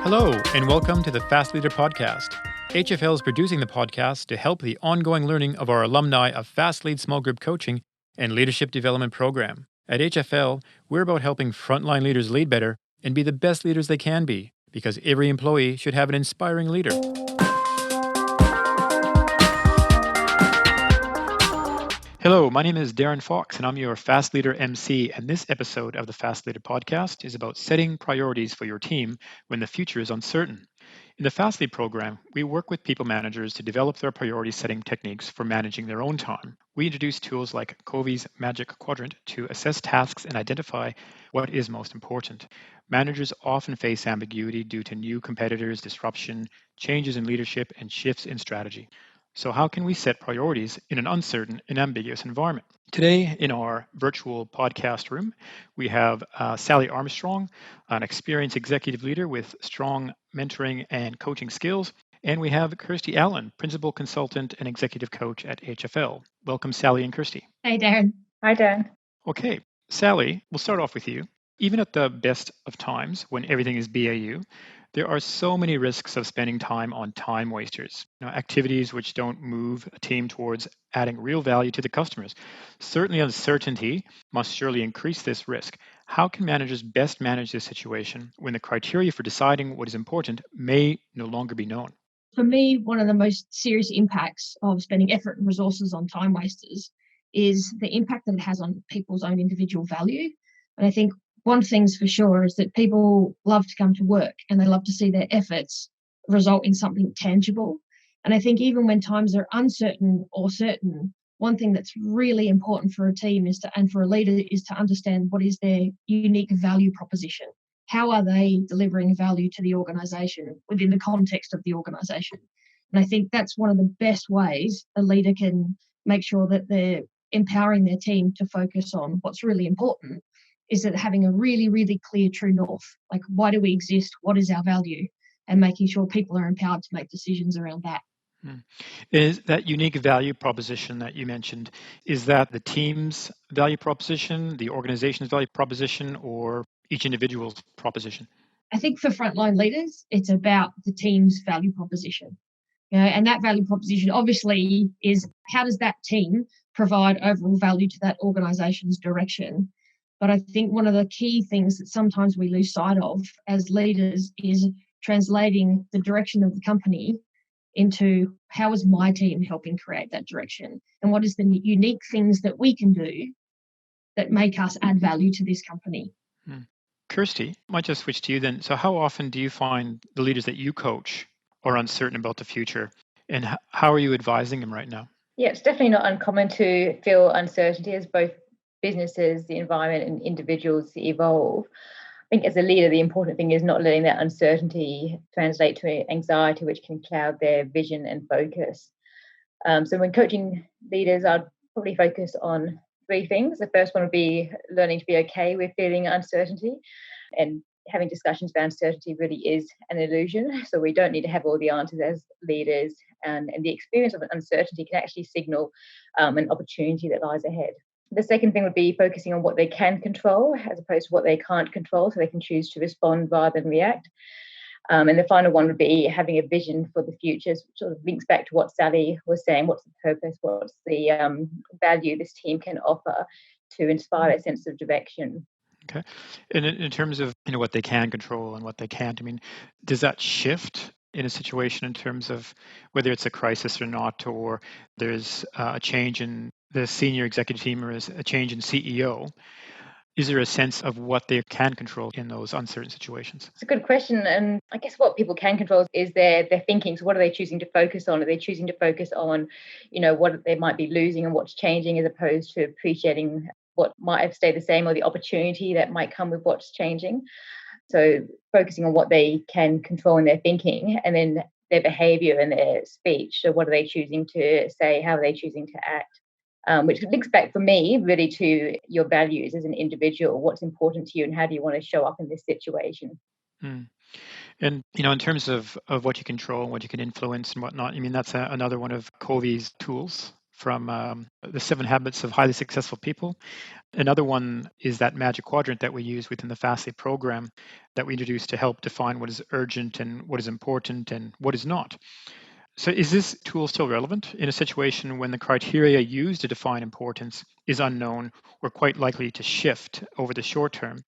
Hello, and welcome to the Fastleader podcast. HFL is producing the podcast to help the ongoing learning of our alumni of FastLead Small Group Coaching and Leadership Development Program. At HFL, we're about helping frontline leaders lead better and be the best leaders they can be, because every employee should have an inspiring leader. Hello, my name is Darin Fox, and I'm your Fastleader MC, and this episode of the Fastleader podcast is about setting priorities for your team when the future is uncertain. In the Fastlead program, we work with people managers to develop their priority setting techniques for managing their own time. We introduce tools like Covey's Magic Quadrant to assess tasks and identify what is most important. Managers often face ambiguity due to new competitors, disruption, changes in leadership, and shifts in strategy. So how can we set priorities in an uncertain and ambiguous environment? Today, in our virtual podcast room, we have Sally Armstrong, an experienced executive leader with strong mentoring and coaching skills. And we have Kirsty Allen, principal consultant and executive coach at HFL. Welcome, Sally and Kirsty. Hey, Darin. Hi, Darin. Okay, Sally, we'll start off with you. Even at the best of times, when everything is BAU, there are so many risks of spending time on time wasters, activities which don't move a team towards adding real value to the customers. Certainly, uncertainty must surely increase this risk. How can managers best manage this situation when the criteria for deciding what is important may no longer be known? For me, one of the most serious impacts of spending effort and resources on time wasters is the impact that it has on people's own individual value. And I think one thing's for sure is that people love to come to work and they love to see their efforts result in something tangible. And I think even when times are uncertain or certain, one thing that's really important for a team and for a leader is to understand what is their unique value proposition. How are they delivering value to the organisation within the context of the organisation? And I think that's one of the best ways a leader can make sure that they're empowering their team to focus on what's really important, is that having a really, really clear true north, like why do we exist, what is our value, and making sure people are empowered to make decisions around that. Is that unique value proposition that you mentioned, is that the team's value proposition, the organization's value proposition, or each individual's proposition? I think for frontline leaders, it's about the team's value proposition. And that value proposition obviously is how does that team provide overall value to that organization's direction. But I think one of the key things that sometimes we lose sight of as leaders is translating the direction of the company into how is my team helping create that direction, and what is the unique things that we can do that make us add value to this company. Kirsty, I might just switch to you then. So how often do you find the leaders that you coach are uncertain about the future, and how are you advising them right now? Yeah, it's definitely not uncommon to feel uncertainty as both businesses, the environment, and individuals evolve. I think as a leader, the important thing is not letting that uncertainty translate to anxiety, which can cloud their vision and focus. So when coaching leaders, I'd probably focus on three things. The first one would be learning to be okay with feeling uncertainty, and having discussions about uncertainty really is an illusion. So we don't need to have all the answers as leaders, and the experience of uncertainty can actually signal an opportunity that lies ahead. The second thing would be focusing on what they can control as opposed to what they can't control, so they can choose to respond rather than react. And the final one would be having a vision for the future, sort of links back to what Sally was saying. What's the purpose? What's the value this team can offer to inspire a sense of direction? Okay. And in terms of what they can control and what they can't, I mean, does that shift in a situation in terms of whether it's a crisis or not, or there's a change in the senior executive team or is a change in CEO? Is there a sense of what they can control in those uncertain situations? It's a good question. And I guess what people can control is their thinking. So what are they choosing to focus on? Are they choosing to focus on, what they might be losing and what's changing, as opposed to appreciating what might have stayed the same or the opportunity that might come with what's changing? So focusing on what they can control in their thinking, and then their behavior and their speech. So what are they choosing to say? How are they choosing to act? Which links back for me really to your values as an individual. What's important to you and how do you want to show up in this situation? And in terms of what you control and what you can influence and whatnot, I mean, that's another one of Covey's tools from the 7 Habits of Highly Successful People. Another one is that magic quadrant that we use within the Fastly program that we introduced to help define what is urgent and what is important and what is not. So is this tool still relevant in a situation when the criteria used to define importance is unknown or quite likely to shift over the short term?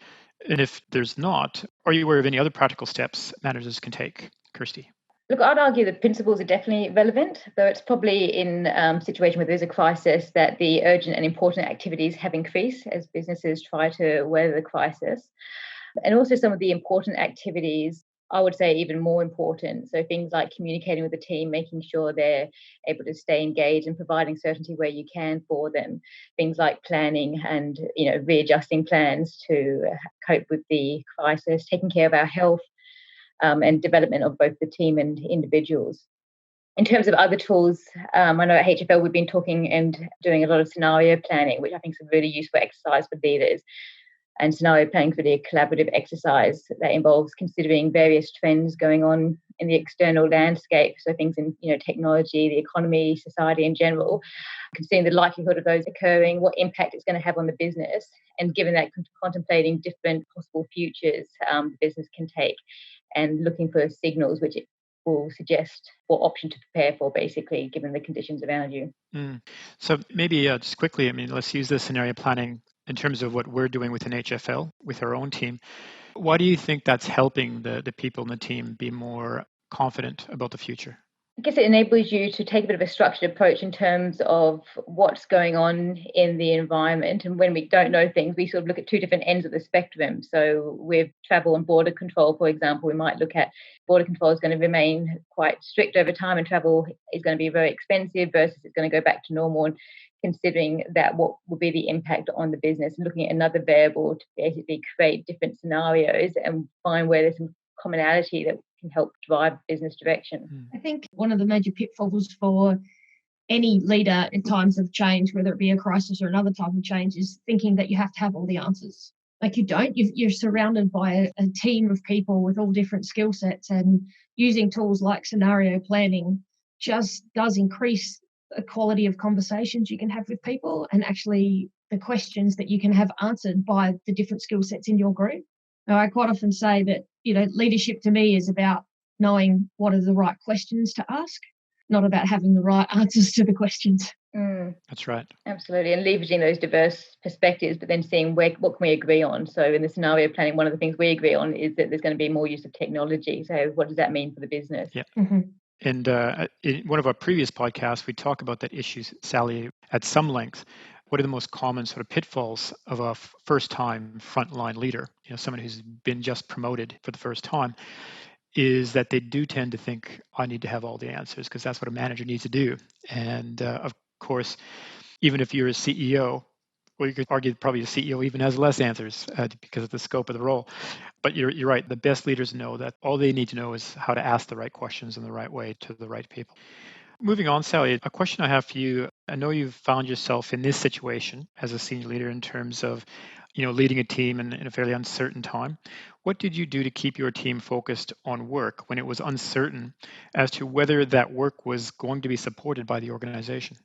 And if there's not, are you aware of any other practical steps managers can take? Kirsty. Look, I'd argue the principles are definitely relevant, though it's probably in a situation where there's a crisis that the urgent and important activities have increased as businesses try to weather the crisis. And also some of the important activities, I would say even more important. So things like communicating with the team, making sure they're able to stay engaged and providing certainty where you can for them. Things like planning and readjusting plans to cope with the crisis, taking care of our health and development of both the team and individuals. In terms of other tools, I know at HFL we've been talking and doing a lot of scenario planning, which I think is a really useful exercise for leaders. And scenario planning is really a collaborative exercise that involves considering various trends going on in the external landscape. So things in technology, the economy, society in general, considering the likelihood of those occurring, what impact it's going to have on the business, and given that, contemplating different possible futures the business can take, and looking for signals which it will suggest what option to prepare for, basically, given the conditions around you. So maybe just quickly, let's use the scenario planning in terms of what we're doing within HFL with our own team. Why do you think that's helping the people in the team be more confident about the future? I guess it enables you to take a bit of a structured approach in terms of what's going on in the environment. And when we don't know things, we sort of look at two different ends of the spectrum. So with travel and border control, for example, we might look at border control is going to remain quite strict over time and travel is going to be very expensive versus it's going to go back to normal. And considering that, what will be the impact on the business, and looking at another variable to basically create different scenarios and find where there's some commonality that can help drive business direction. I think one of the major pitfalls for any leader in times of change, whether it be a crisis or another type of change, is thinking that you have to have all the answers. Like you don't. You're surrounded by a team of people with all different skill sets, and using tools like scenario planning just does increase the quality of conversations you can have with people and actually the questions that you can have answered by the different skill sets in your group. Now, I quite often say that, leadership to me is about knowing what are the right questions to ask, not about having the right answers to the questions. That's right. Absolutely. And leveraging those diverse perspectives, but then seeing what can we agree on. So in the scenario planning, one of the things we agree on is that there's going to be more use of technology. So what does that mean for the business? Yeah. And in one of our previous podcasts, we talk about that issue, Sally, at some length. What are the most common sort of pitfalls of a first-time frontline leader, someone who's been just promoted for the first time, is that they do tend to think, I need to have all the answers because that's what a manager needs to do. And of course, even if you're a CEO, well, you could argue probably a CEO even has less answers because of the scope of the role. But you're right. The best leaders know that all they need to know is how to ask the right questions in the right way to the right people. Moving on, Sally, a question I have for you. I know you've found yourself in this situation as a senior leader in terms of, leading a team in a fairly uncertain time. What did you do to keep your team focused on work when it was uncertain as to whether that work was going to be supported by the organization?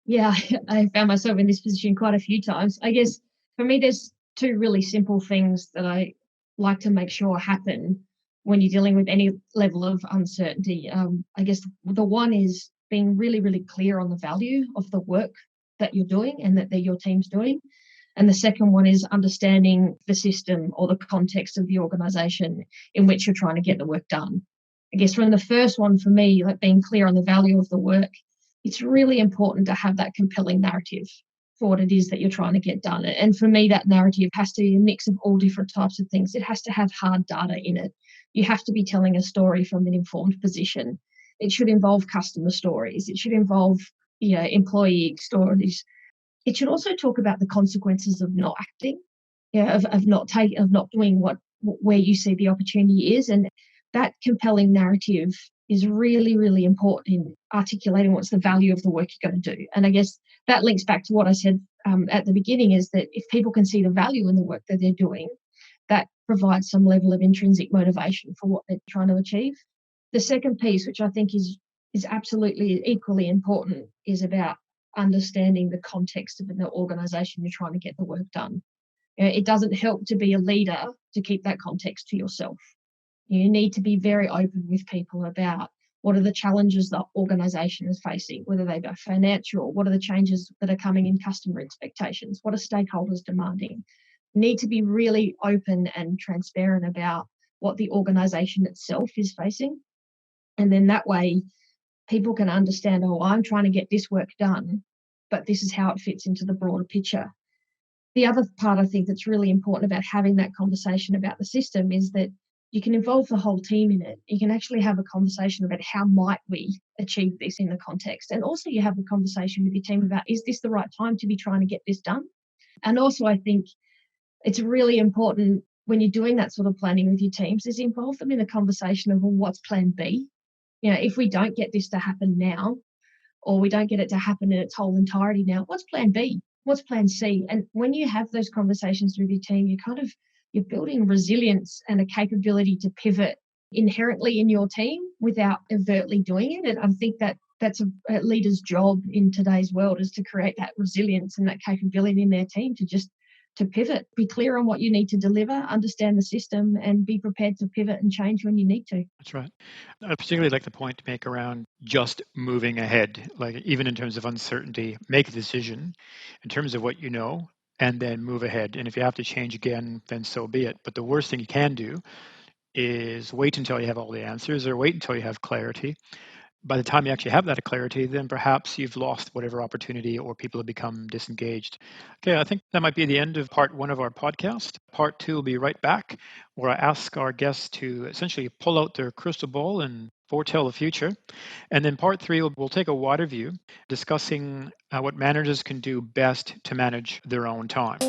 Yeah, I found myself in this position quite a few times. I guess for me, there's two really simple things that I like to make sure happen when you're dealing with any level of uncertainty. I guess the one is being really, really clear on the value of the work that you're doing and that your team's doing. And the second one is understanding the system or the context of the organisation in which you're trying to get the work done. I guess from the first one for me, like being clear on the value of the work, it's really important to have that compelling narrative for what it is that you're trying to get done. And for me, that narrative has to be a mix of all different types of things. It has to have hard data in it. You have to be telling a story from an informed position. It should involve customer stories. It should involve, employee stories. It should also talk about the consequences of not acting, of not doing where you see the opportunity is. And that compelling narrative is really, really important in articulating what's the value of the work you're going to do. And I guess that links back to what I said at the beginning, is that if people can see the value in the work that they're doing, that provides some level of intrinsic motivation for what they're trying to achieve. The second piece, which I think is absolutely equally important, is about understanding the context of the organization you're trying to get the work done. It doesn't help to be a leader to keep that context to yourself. You need to be very open with people about what are the challenges the organisation is facing, whether they be financial, what are the changes that are coming in customer expectations, what are stakeholders demanding. You need to be really open and transparent about what the organisation itself is facing. And then that way people can understand, oh, I'm trying to get this work done, but this is how it fits into the broader picture. The other part I think that's really important about having that conversation about the system is that you can involve the whole team in it. You can actually have a conversation about how might we achieve this in the context. And also you have a conversation with your team about, is this the right time to be trying to get this done? And also I think it's really important when you're doing that sort of planning with your teams is involve them in a conversation of, well, what's plan B? If we don't get this to happen now, or we don't get it to happen in its whole entirety now, what's plan B? What's plan C? And when you have those conversations with your team, you're building resilience and a capability to pivot inherently in your team without overtly doing it. And I think that's a leader's job in today's world, is to create that resilience and that capability in their team to pivot, be clear on what you need to deliver, understand the system, and be prepared to pivot and change when you need to. That's right. I particularly like the point to make around just moving ahead, like even in terms of uncertainty, make a decision in terms of what you know, and then move ahead. And if you have to change again, then so be it. But the worst thing you can do is wait until you have all the answers, or wait until you have clarity. By the time you actually have that clarity, then perhaps you've lost whatever opportunity, or people have become disengaged. Okay, I think that might be the end of part one of our podcast. Part two will be right back, where I ask our guests to essentially pull out their crystal ball and foretell the future. And then part three, we'll take a wider view, discussing what managers can do best to manage their own time.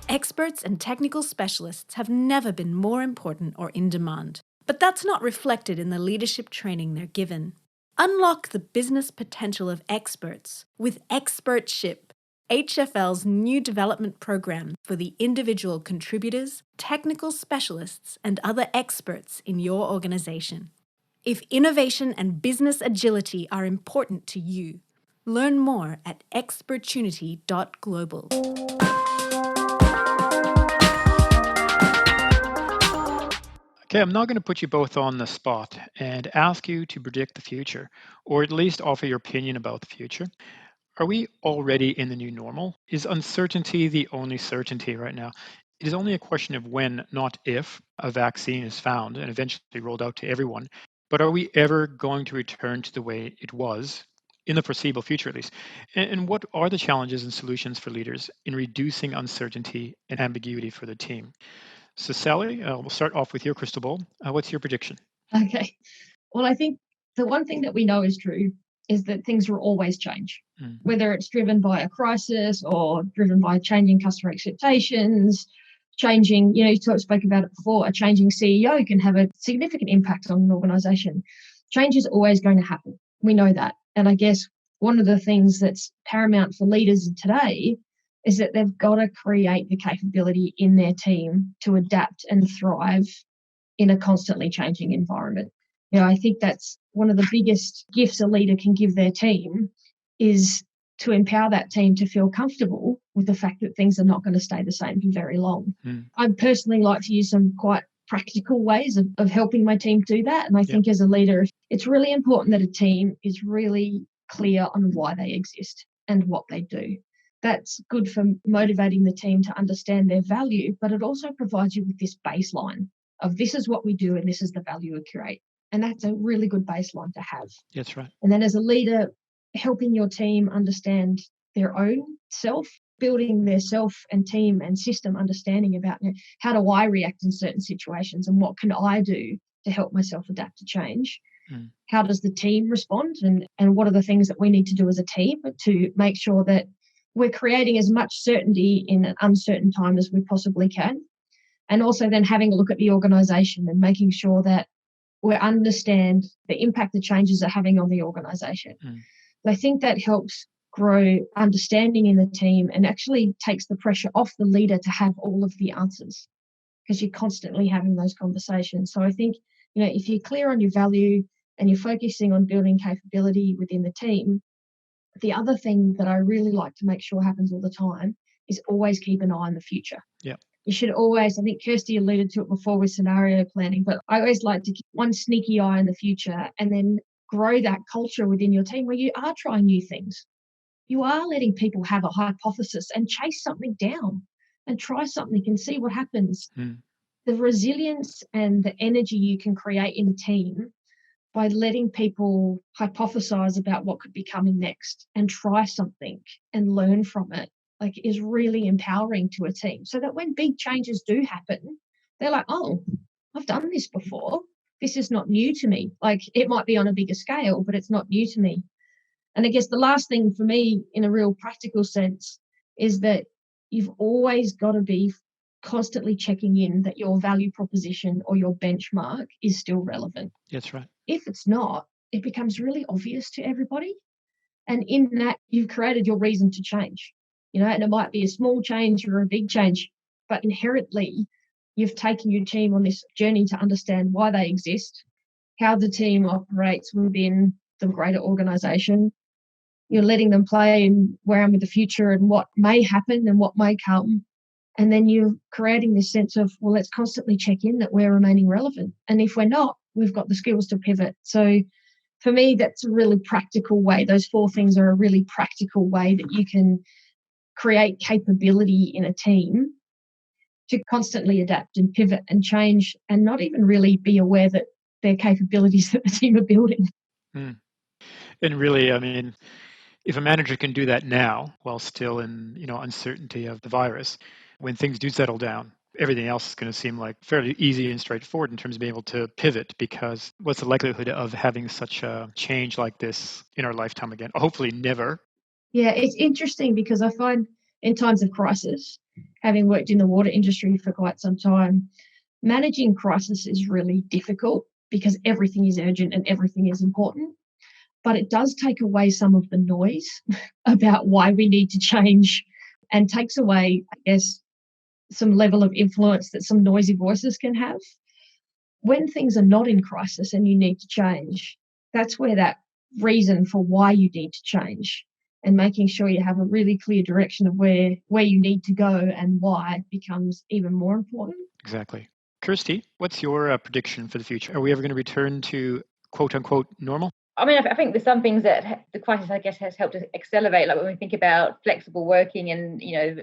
Experts and technical specialists have never been more important or in demand, but that's not reflected in the leadership training they're given. Unlock the business potential of experts with Expertship, HFL's new development program for the individual contributors, technical specialists, and other experts in your organization. If innovation and business agility are important to you, learn more at expertunity.global. Okay, I'm now going to put you both on the spot and ask you to predict the future, or at least offer your opinion about the future. Are we already in the new normal? Is uncertainty the only certainty right now? It is only a question of when, not if, a vaccine is found and eventually rolled out to everyone. But are we ever going to return to the way it was, in the foreseeable future at least? And what are the challenges and solutions for leaders in reducing uncertainty and ambiguity for the team? So, Sally, we'll start off with your crystal ball. What's your prediction? Okay. Well, I think the one thing that we know is true is that things will always change, whether it's driven by a crisis or driven by changing customer expectations, changing, you spoke about it before, a changing CEO can have a significant impact on an organisation. Change is always going to happen. We know that. And I guess one of the things that's paramount for leaders today is that they've got to create the capability in their team to adapt and thrive in a constantly changing environment. I think that's one of the biggest gifts a leader can give their team, is to empower that team to feel comfortable with the fact that things are not going to stay the same for very long. I personally like to use some quite practical ways of helping my team do that. And I think as a leader, it's really important that a team is really clear on why they exist and what they do. That's good for motivating the team to understand their value, but it also provides you with this baseline of this is what we do and this is the value we create. And that's a really good baseline to have. That's right. And then as a leader, helping your team understand their own self, building their self and team and system understanding about how do I react in certain situations and what can I do to help myself adapt to change. How does the team respond, and what are the things that we need to do as a team to make sure that we're creating as much certainty in an uncertain time as we possibly can. And also then having a look at the organisation and making sure that we understand the impact the changes are having on the organisation. I think that helps grow understanding in the team and actually takes the pressure off the leader to have all of the answers, because you're constantly having those conversations. So I think, if you're clear on your value, and you're focusing on building capability within the team, the other thing that I really like to make sure happens all the time is always keep an eye on the future. Yeah. You should always, I think Kirsty alluded to it before with scenario planning, but I always like to keep one sneaky eye on the future and then grow that culture within your team where you are trying new things. You are letting people have a hypothesis and chase something down and try something and see what happens. The resilience and the energy you can create in a team by letting people hypothesize about what could be coming next and try something and learn from it, like, is really empowering to a team, so that when big changes do happen, they're like, oh, I've done this before. This is not new to me. Like, it might be on a bigger scale, but it's not new to me. And I guess the last thing for me, in a real practical sense, is that you've always got to be constantly checking in that your value proposition or your benchmark is still relevant. That's right. If it's not, it becomes really obvious to everybody. And in that, you've created your reason to change, and it might be a small change or a big change, but inherently, you've taken your team on this journey to understand why they exist, how the team operates within the greater organisation. You're letting them play in where I'm in the future and what may happen and what may come. And then you're creating this sense of, well, let's constantly check in that we're remaining relevant. And if we're not, we've got the skills to pivot. So for me, that's a really practical way. Those 4 things are a really practical way that you can create capability in a team to constantly adapt and pivot and change and not even really be aware that they're capabilities that the team are building. And really, I mean, if a manager can do that now while still in uncertainty of the virus, when things do settle down, everything else is going to seem like fairly easy and straightforward in terms of being able to pivot, because what's the likelihood of having such a change like this in our lifetime again? Hopefully never. Yeah, it's interesting because I find in times of crisis, having worked in the water industry for quite some time, managing crisis is really difficult because everything is urgent and everything is important. But it does take away some of the noise about why we need to change, and takes away, I guess, some level of influence that some noisy voices can have. When things are not in crisis and you need to change, that's where that reason for why you need to change and making sure you have a really clear direction of where you need to go and why becomes even more important. Exactly. Kirsty, what's your prediction for the future? Are we ever going to return to quote unquote normal? I mean, I think there's some things that the crisis, I guess, has helped us accelerate. Like when we think about flexible working and,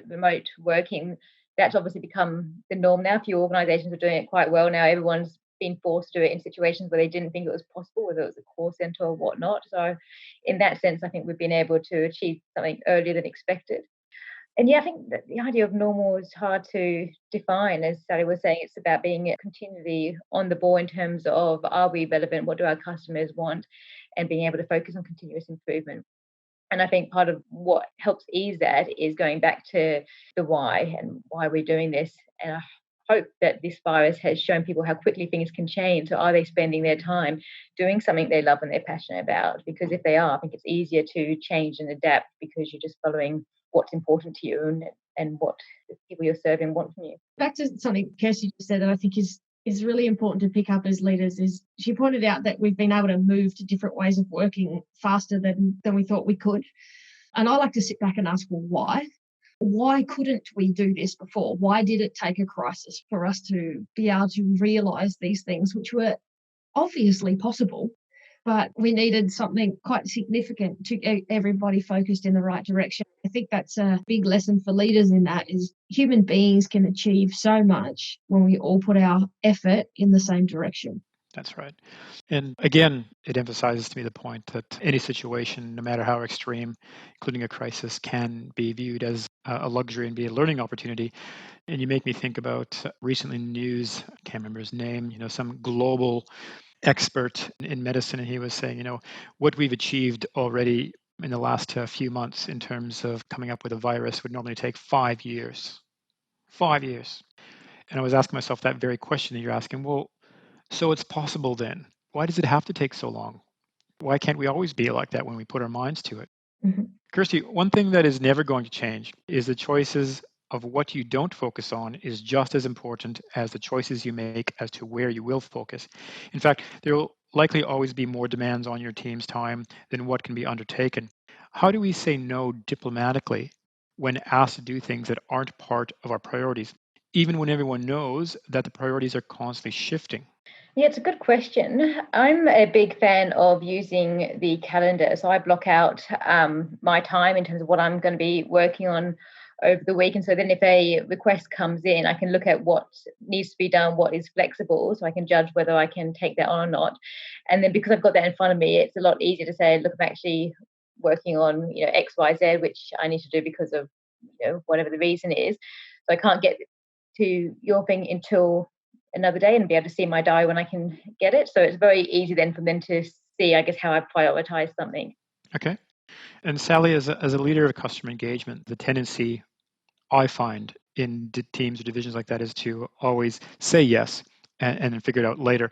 remote working, that's obviously become the norm now. A few organisations are doing it quite well now. Everyone's been forced to do it in situations where they didn't think it was possible, whether it was a call centre or whatnot. So in that sense, I think we've been able to achieve something earlier than expected. And yeah, I think that the idea of normal is hard to define. As Sally was saying, it's about being continually on the ball in terms of, are we relevant? What do our customers want? And being able to focus on continuous improvement. And I think part of what helps ease that is going back to the why and why we're doing this. And I hope that this virus has shown people how quickly things can change. So are they spending their time doing something they love and they're passionate about? Because if they are, I think it's easier to change and adapt because you're just following what's important to you and what the people you're serving want from you. Back to something Kirsty just said that I think is really important to pick up as leaders, is she pointed out that we've been able to move to different ways of working faster than we thought we could. And I like to sit back and ask, well, why? Why couldn't we do this before? Why did it take a crisis for us to be able to realise these things, which were obviously possible, but we needed something quite significant to get everybody focused in the right direction? I think that's a big lesson for leaders in that, is human beings can achieve so much when we all put our effort in the same direction. That's right. And again, it emphasizes to me the point that any situation, no matter how extreme, including a crisis, can be viewed as a luxury and be a learning opportunity. And you make me think about recently in the news, I can't remember his name, some global expert in medicine, and he was saying, what we've achieved already in the last few months in terms of coming up with a virus would normally take 5 years. 5 years. And I was asking myself that very question that you're asking. Well, so it's possible then. Why does it have to take so long? Why can't we always be like that when we put our minds to it? Mm-hmm. Kirsty, one thing that is never going to change is the choices of what you don't focus on is just as important as the choices you make as to where you will focus. In fact, there will likely always be more demands on your team's time than what can be undertaken. How do we say no diplomatically when asked to do things that aren't part of our priorities, even when everyone knows that the priorities are constantly shifting? Yeah, it's a good question. I'm a big fan of using the calendar. So I block out my time in terms of what I'm going to be working on over the week. And so then if a request comes in, I can look at what needs to be done, what is flexible, so I can judge whether I can take that on or not. And then because I've got that in front of me, it's a lot easier to say, look, I'm actually working on, X, Y, Z, which I need to do because of, whatever the reason is. So I can't get to your thing until another day and be able to see my diary when I can get it. So it's very easy then for them to see, I guess, how I prioritize something. Okay. And Sally, as a leader of customer engagement, the tendency I find in teams or divisions like that is to always say yes and then figure it out later.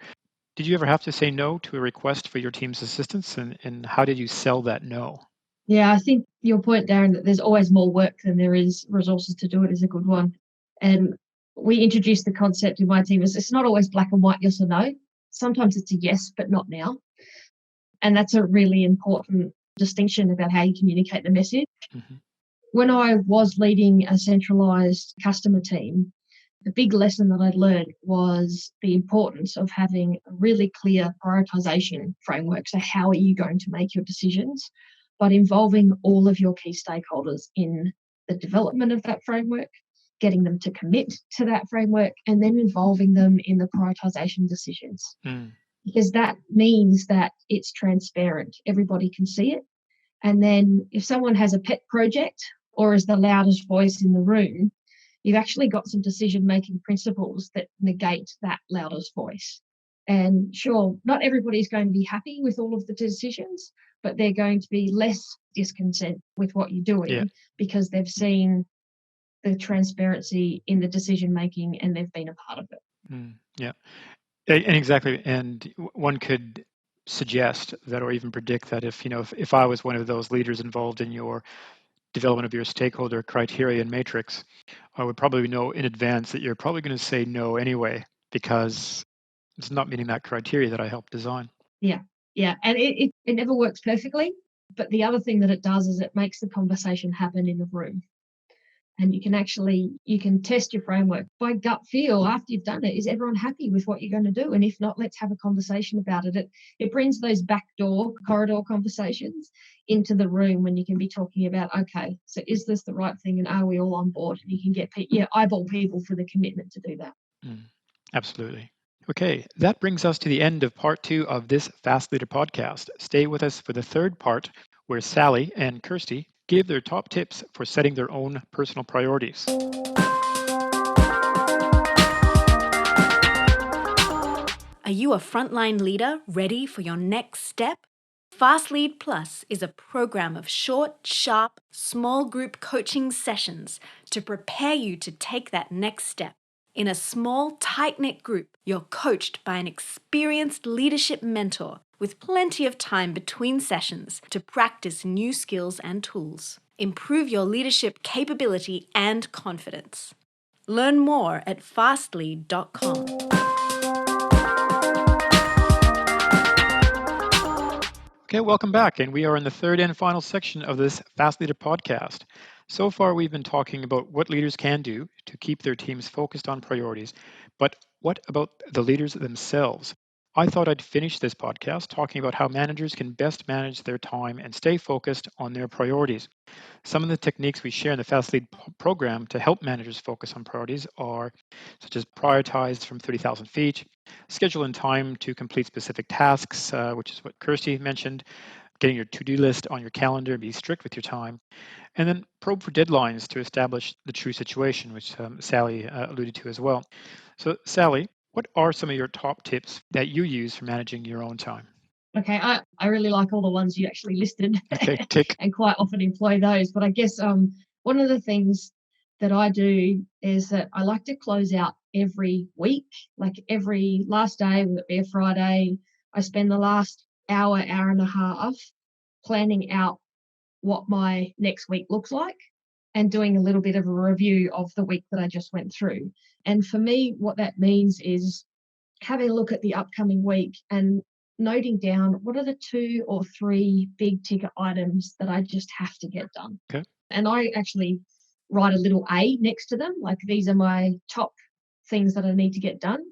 Did you ever have to say no to a request for your team's assistance? And how did you sell that no? Yeah, I think your point, Darin, that there's always more work than there is resources to do it is a good one. And we introduced the concept in my team as it's not always black and white, yes or no. Sometimes it's a yes, but not now. And that's a really important distinction about how you communicate the message. Mm-hmm. When I was leading a centralized customer team, the big lesson that I'd learned was the importance of having a really clear prioritization framework. So how are you going to make your decisions? But involving all of your key stakeholders in the development of that framework, getting them to commit to that framework, and then involving them in the prioritization decisions. Because that means that it's transparent. Everybody can see it. And then if someone has a pet project or is the loudest voice in the room, you've actually got some decision-making principles that negate that loudest voice. And sure, not everybody's going to be happy with all of the decisions, but they're going to be less discontent with what you're doing because they've seen the transparency in the decision-making and they've been a part of it. Yeah, and exactly. And one could suggest that or even predict that if I was one of those leaders involved in your development of your stakeholder criteria and matrix, I would probably know in advance that you're probably going to say no anyway because it's not meeting that criteria that I helped design. Yeah. And it never works perfectly. But the other thing that it does is it makes the conversation happen in the room. And you can test your framework by gut feel after you've done it. Is everyone happy with what you're going to do? And if not, let's have a conversation about it. It brings those backdoor corridor conversations into the room when you can be talking about, okay, so is this the right thing? And are we all on board? And you can get eyeball people for the commitment to do that. Absolutely. Okay, that brings us to the end of part 2 of this Fast Leader podcast. Stay with us for the third part, where Sally and Kirsty give their top tips for setting their own personal priorities. Are you a frontline leader ready for your next step? Fast Lead Plus is a program of short, sharp, small group coaching sessions to prepare you to take that next step. In a small, tight-knit group, you're coached by an experienced leadership mentor with plenty of time between sessions to practice new skills and tools. Improve your leadership capability and confidence. Learn more at fastlead.com. Okay, welcome back. And we are in the third and final section of this Fast Leader podcast. So far, we've been talking about what leaders can do to keep their teams focused on priorities. But what about the leaders themselves? I thought I'd finish this podcast talking about how managers can best manage their time and stay focused on their priorities. Some of the techniques we share in the Fast Lead program to help managers focus on priorities are such as prioritize from 30,000 feet, schedule in time to complete specific tasks, which is what Kirsty mentioned, getting your to-do list on your calendar, be strict with your time, and then probe for deadlines to establish the true situation, which Sally alluded to as well. So Sally, what are some of your top tips that you use for managing your own time? Okay, I really like all the ones you actually listed. Okay, tick. And quite often employ those. But I guess one of the things that I do is that I like to close out every week, like every last day, whether it be a Friday, I spend the last hour and a half planning out what my next week looks like and doing a little bit of a review of the week that I just went through. And for me, what that means is having a look at the upcoming week and noting down what are the 2 or 3 big ticket items that I just have to get done. Okay. And I actually write a little A next to them, like these are my top things that I need to get done.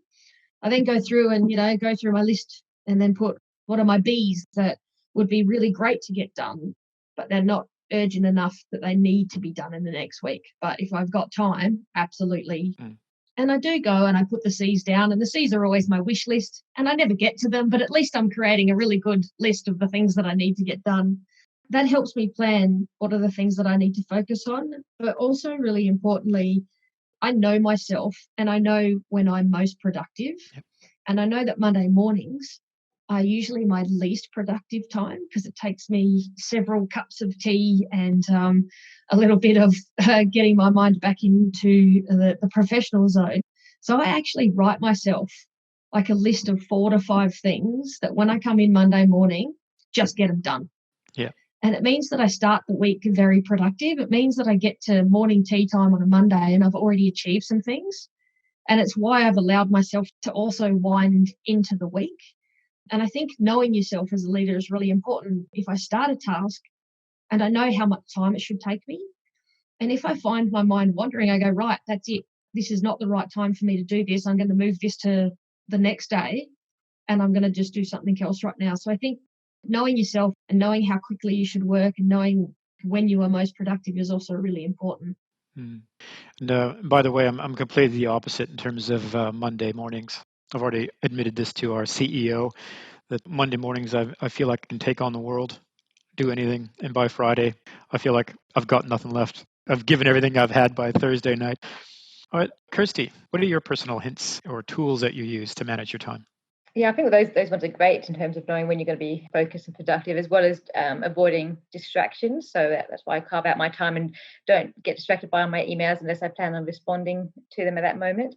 I then go through and, go through my list and then put what are my Bs that would be really great to get done, but they're not urgent enough that they need to be done in the next week. But if I've got time, absolutely. And I do go and I put the Cs down, and the Cs are always my wish list, and I never get to them, but at least I'm creating a really good list of the things that I need to get done. That helps me plan what are the things that I need to focus on. But also, really importantly, I know myself and I know when I'm most productive. Yep. And I know that Monday mornings are usually my least productive time because it takes me several cups of tea and a little bit of getting my mind back into the professional zone. So I actually write myself like a list of 4 to 5 things that when I come in Monday morning, just get them done. Yeah. And it means that I start the week very productive. It means that I get to morning tea time on a Monday and I've already achieved some things. And it's why I've allowed myself to also wind into the week. And I think knowing yourself as a leader is really important. If I start a task and I know how much time it should take me, and if I find my mind wandering, I go, right, that's it. This is not the right time for me to do this. I'm going to move this to the next day and I'm going to just do something else right now. So I think knowing yourself and knowing how quickly you should work and knowing when you are most productive is also really important. And by the way, I'm completely the opposite in terms of Monday mornings. I've already admitted this to our CEO that Monday mornings I feel like I can take on the world, do anything, and by Friday I feel like I've got nothing left. I've given everything I've had by Thursday night. All right, Kirsty, what are your personal hints or tools that you use to manage your time? Yeah, I think those ones are great in terms of knowing when you're going to be focused and productive, as well as avoiding distractions. So that's why I carve out my time and don't get distracted by my emails unless I plan on responding to them at that moment.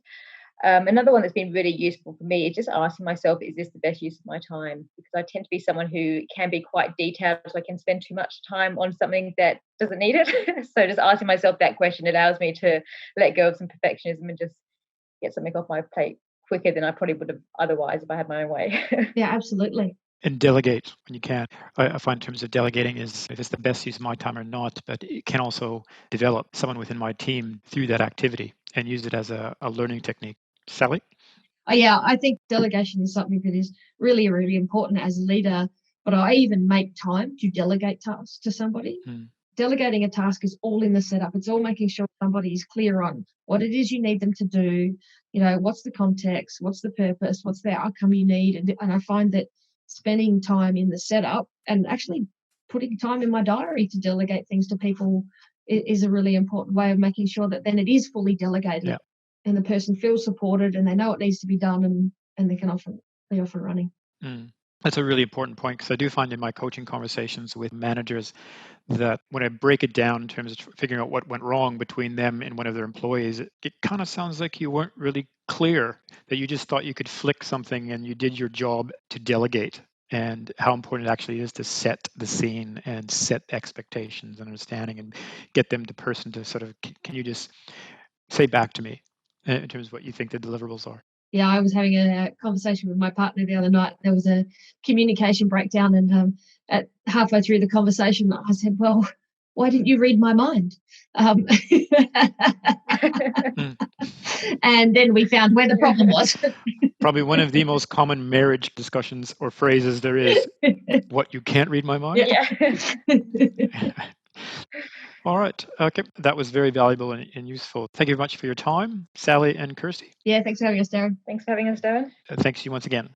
Another one that's been really useful for me is just asking myself, is this the best use of my time? Because I tend to be someone who can be quite detailed, so I can spend too much time on something that doesn't need it. So just asking myself that question allows me to let go of some perfectionism and just get something off my plate quicker than I probably would have otherwise if I had my own way. Yeah, absolutely. And delegate when you can. I find in terms of delegating is if it's the best use of my time or not, but it can also develop someone within my team through that activity and use it as a learning technique. Sally? Yeah, I think delegation is something that is really, really important as a leader, but I even make time to delegate tasks to somebody. Delegating a task is all in the setup. It's all making sure somebody is clear on what it is you need them to do, what's the context, what's the purpose, what's the outcome you need. And I find that spending time in the setup and actually putting time in my diary to delegate things to people is a really important way of making sure that then it is fully delegated. Yeah. And the person feels supported and they know it needs to be done and they can be off and running. That's a really important point because I do find in my coaching conversations with managers that when I break it down in terms of figuring out what went wrong between them and one of their employees, it kind of sounds like you weren't really clear, that you just thought you could flick something and you did your job to delegate, and how important it actually is to set the scene and set expectations and understanding and get them to person to sort of, can you just say back to me in terms of what you think the deliverables are? Yeah, I was having a conversation with my partner the other night. There was a communication breakdown, and at halfway through the conversation, I said, "Well, why didn't you read my mind?" And then we found where the problem was. Probably one of the most common marriage discussions or phrases there is. What, you can't read my mind? Yeah. All right. Okay. That was very valuable and useful. Thank you very much for your time, Sally and Kirsty. Yeah, thanks for having us, Darin. Thanks for having us, Darin. Thanks to you once again.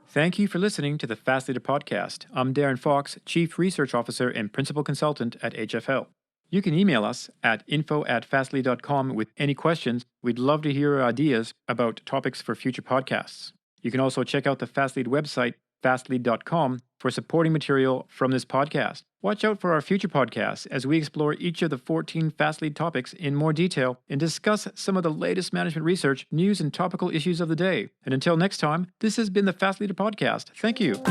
Thank you for listening to the Fastleader podcast. I'm Darin Fox, Chief Research Officer and Principal Consultant at HFL. You can email us at info@fastlead.com with any questions. We'd love to hear your ideas about topics for future podcasts. You can also check out the Fastlead website, fastlead.com, for supporting material from this podcast. Watch out for our future podcasts as we explore each of the 14 Fastlead topics in more detail and discuss some of the latest management research, news, and topical issues of the day. And until next time, this has been the Fastleader podcast. Thank you.